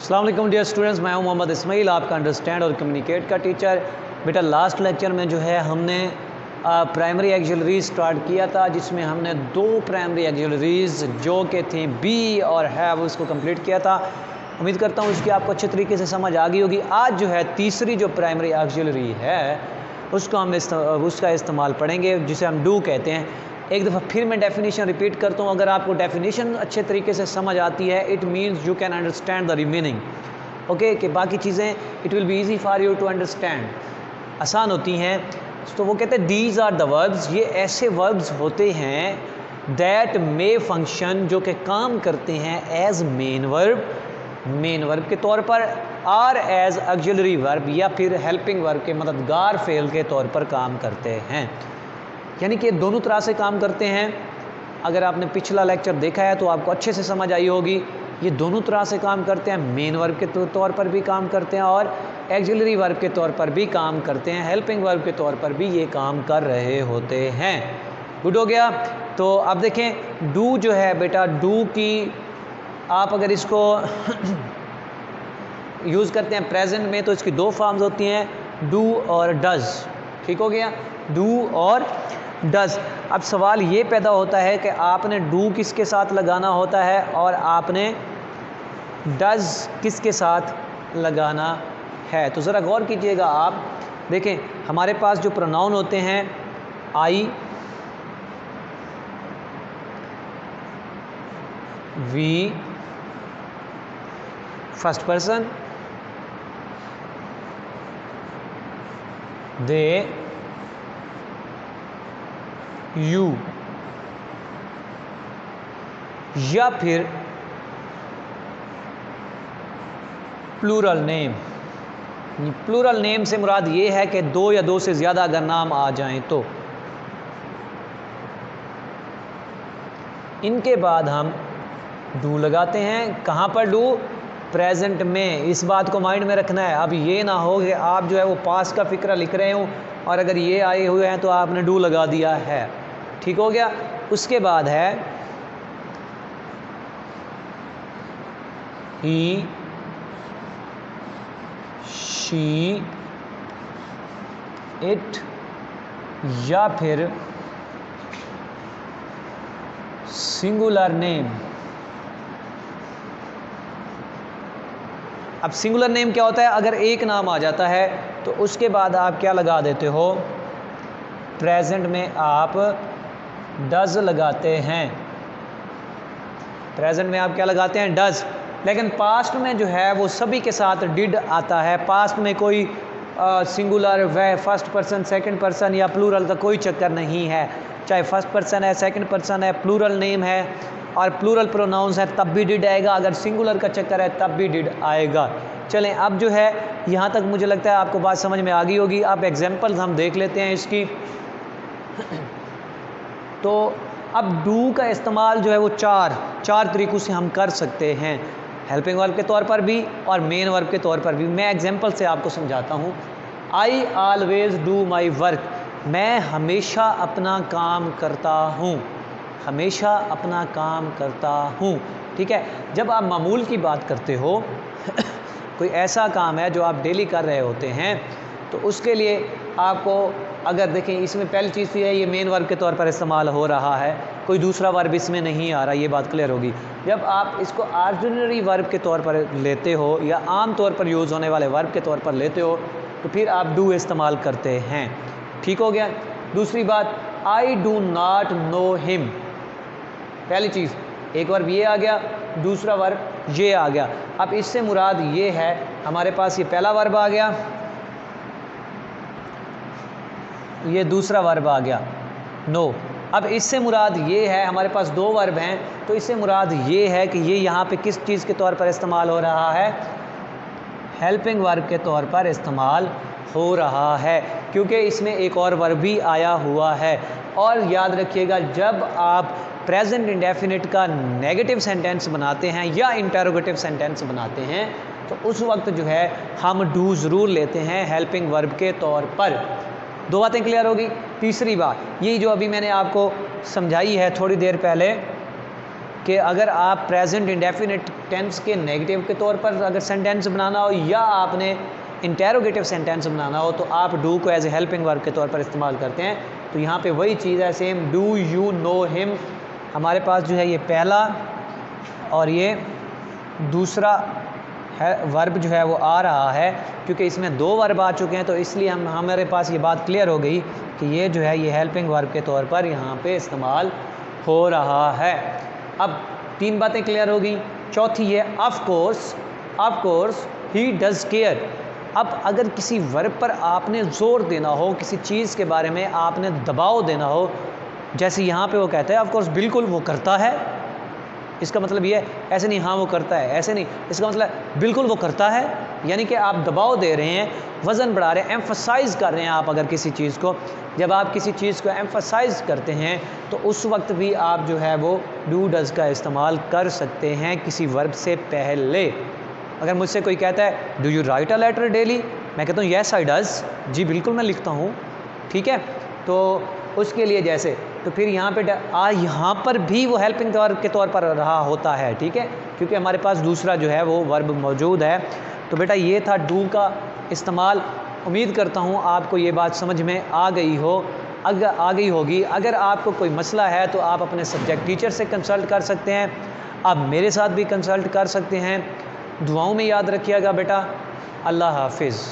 अस्सलाम वालेकुम dear students, मैं हूं मोहम्मद इस्माइल, आपका अंडरस्टैंड और कम्युनिकेट का टीचर। बेटा लास्ट लेक्चर में जो है हमने प्राइमरी एक्सिलरीज स्टार्ट किया था, जिसमें हमने दो प्राइमरी एक्सिलरीज जो कि थी बी और हैव उसको कंप्लीट किया था। उम्मीद करता हूं उसकी आपको अच्छे तरीके से समझ आ गई होगी। आज जो है तीसरी जो प्राइमरी एक्सिलरी है उसको हम उसका इस्तेमाल पढ़ेंगे, जिसे हम डू कहते हैं। एक दफ़ा फिर मैं डेफिनेशन रिपीट करता हूँ। अगर आपको डेफिनेशन अच्छे तरीके से समझ आती है, it means you can understand the remaining. Okay, कि बाकी चीज़ें it will be easy for you to understand, आसान होती हैं। तो वो कहते हैं दीज आर द वर्ब्स, ये ऐसे वर्ब्स होते हैं दैट मे फंक्शन, जो कि काम करते हैं एज मेन वर्ब के तौर पर, और एज ऑक्सिलरी वर्ब या फिर हेल्पिंग वर्ब के मददगार फेल के तौर पर काम करते हैं। यानी कि दोनों तरह से काम करते हैं। अगर आपने पिछला लेक्चर देखा है तो आपको अच्छे से समझ आई होगी। ये दोनों तरह से काम करते हैं, मेन वर्ब के तौर पर भी काम करते हैं और एक्सिलरी वर्ब के तौर पर भी काम करते हैं, हेल्पिंग वर्ब के तौर पर भी ये काम कर रहे होते हैं। गुड हो गया। तो अब देखें डू जो है बेटा, डू की आप अगर इसको यूज़ करते हैं प्रेजेंट में तो इसकी दो फॉर्म्स होती हैं, डू और डज। ठीक हो गया, डू और डज। अब सवाल ये पैदा होता है कि आपने डू किसके साथ लगाना होता है और आपने डज किसके साथ लगाना है। तो ज़रा गौर कीजिएगा आप। देखें हमारे पास जो प्रोनाउन होते हैं I, we, first person, they, you, या फिर प्लूरल नेम। प्लूरल नेम से मुराद ये है कि दो या दो से ज़्यादा अगर नाम आ जाएं तो इनके बाद हम डू लगाते हैं। कहाँ पर डू? प्रेजेंट में। इस बात को माइंड में रखना है। अब ये ना हो कि आप जो है वो पास का फिक्रा लिख रहे हो और अगर ये आए हुए हैं तो आपने डू लगा दिया है। ठीक हो गया। उसके बाद है ही, शी, इट, या फिर सिंगुलर नेम। अब सिंगुलर नेम क्या होता है? अगर एक नाम आ जाता है तो उसके बाद आप क्या लगा देते हो? प्रेजेंट में आप डज लगाते हैं। प्रेजेंट में आप क्या लगाते हैं? डज। लेकिन पास्ट में जो है वो सभी के साथ डिड आता है। पास्ट में कोई सिंगुलर व फर्स्ट पर्सन, सेकंड पर्सन या प्लूरल का कोई चक्कर नहीं है। चाहे फर्स्ट पर्सन है, सेकंड पर्सन है, प्लूरल नेम है और प्लूरल प्रोनाउंस है, तब भी डिड आएगा। अगर सिंगुलर का चक्कर है तब भी डिड आएगा। चलें, अब जो है यहाँ तक मुझे लगता है आपको बात समझ में आ गई होगी। अब एग्जांपल्स हम देख लेते हैं इसकी। तो अब डू का इस्तेमाल जो है वो चार तरीक़ों से हम कर सकते हैं, हेल्पिंग वर्ब के तौर पर भी और मेन वर्ब के तौर पर भी। मैं एग्जांपल से आपको समझाता हूँ। I always do my work, मैं हमेशा अपना काम करता हूँ, हमेशा अपना काम करता हूँ। ठीक है। जब आप मामूल की बात करते हो कोई ऐसा काम है जो आप डेली कर रहे होते हैं तो उसके लिए आपको अगर देखें इसमें पहली चीज़ तो है ये मेन वर्ब के तौर पर इस्तेमाल हो रहा है, कोई दूसरा वर्ब इसमें नहीं आ रहा, ये बात क्लियर होगी। जब आप इसको ऑर्डिनरी वर्ब के तौर पर लेते हो या आम तौर पर यूज़ होने वाले वर्ब के तौर पर लेते हो तो फिर आप डू इस्तेमाल करते हैं। ठीक हो गया। दूसरी बात, I do not know him. पहली चीज़ एक वर्ब ये आ गया, दूसरा वर्ब ये आ गया। अब इससे मुराद ये है, हमारे पास ये पहला वर्ब आ गया, ये दूसरा वर्ब आ गया नो। अब इससे मुराद ये है, हमारे पास दो वर्ब हैं तो इससे मुराद ये है कि ये यहाँ पे किस चीज़ के तौर पर इस्तेमाल हो रहा है? हेल्पिंग वर्ब के तौर पर इस्तेमाल हो रहा है, क्योंकि इसमें एक और वर्ब भी आया हुआ है। और याद रखिएगा, जब आप प्रेजेंट इंडेफिनिट का नेगेटिव सेंटेंस बनाते हैं या इंटरोगेटिव सेंटेंस बनाते हैं तो उस वक्त जो है हम डू ज़रूर लेते हैं हेल्पिंग वर्ब के तौर पर। दो बातें क्लियर होगी। तीसरी बात, ये जो अभी मैंने आपको समझाई है थोड़ी देर पहले, कि अगर आप प्रेजेंट इंडेफिनिट टेंस के नेगेटिव के तौर पर अगर सेंटेंस बनाना हो या आपने इंटेरोगेटिव सेंटेंस बनाना हो तो आप डू को एज ए हेल्पिंग वर्ब के तौर पर इस्तेमाल करते हैं। तो यहाँ पे वही चीज़ है same, do you know him, हमारे पास जो है ये पहला और ये दूसरा है वर्ब जो है वो आ रहा है, क्योंकि इसमें दो वर्ब आ चुके हैं तो इसलिए हमारे पास ये बात क्लियर हो गई कि ये जो है ये हेल्पिंग वर्ब के तौर पर यहाँ पे इस्तेमाल हो रहा है। अब तीन बातें क्लियर हो गई। चौथी है of course he does care. अब अगर किसी वर्ब पर आपने ज़ोर देना हो, किसी चीज़ के बारे में आपने दबाव देना हो, जैसे यहाँ पे वो कहता है ऑफ कोर्स बिल्कुल वो करता है, इसका मतलब ये ऐसे नहीं हाँ वो करता है, ऐसे नहीं, इसका मतलब बिल्कुल वो करता है, यानी कि आप दबाव दे रहे हैं, वज़न बढ़ा रहे हैं, एम्फसाइज़ कर रहे हैं आप अगर किसी चीज़ को। जब आप किसी चीज़ को एम्फसाइज़ करते हैं तो उस वक्त भी आप जो है वो डू डज़ का इस्तेमाल कर सकते हैं किसी वर्ब से पहले। अगर मुझसे कोई कहता है do you write a letter daily, मैं कहता हूँ येस आई डज़, जी बिल्कुल मैं लिखता हूँ, ठीक है। तो उसके लिए जैसे तो फिर यहाँ पर भी वो हेल्पिंग के तौर पर रहा होता है, ठीक है, क्योंकि हमारे पास दूसरा जो है वो वर्ब मौजूद है। तो बेटा ये था डू का इस्तेमाल। उम्मीद करता हूँ आपको ये बात समझ में आ गई होगी। अगर आपको कोई मसला है तो आप अपने सब्जेक्ट टीचर से कंसल्ट कर सकते हैं, आप मेरे साथ भी कंसल्ट कर सकते हैं। दुआओं में याद रखिएगा बेटा। अल्लाह हाफिज़।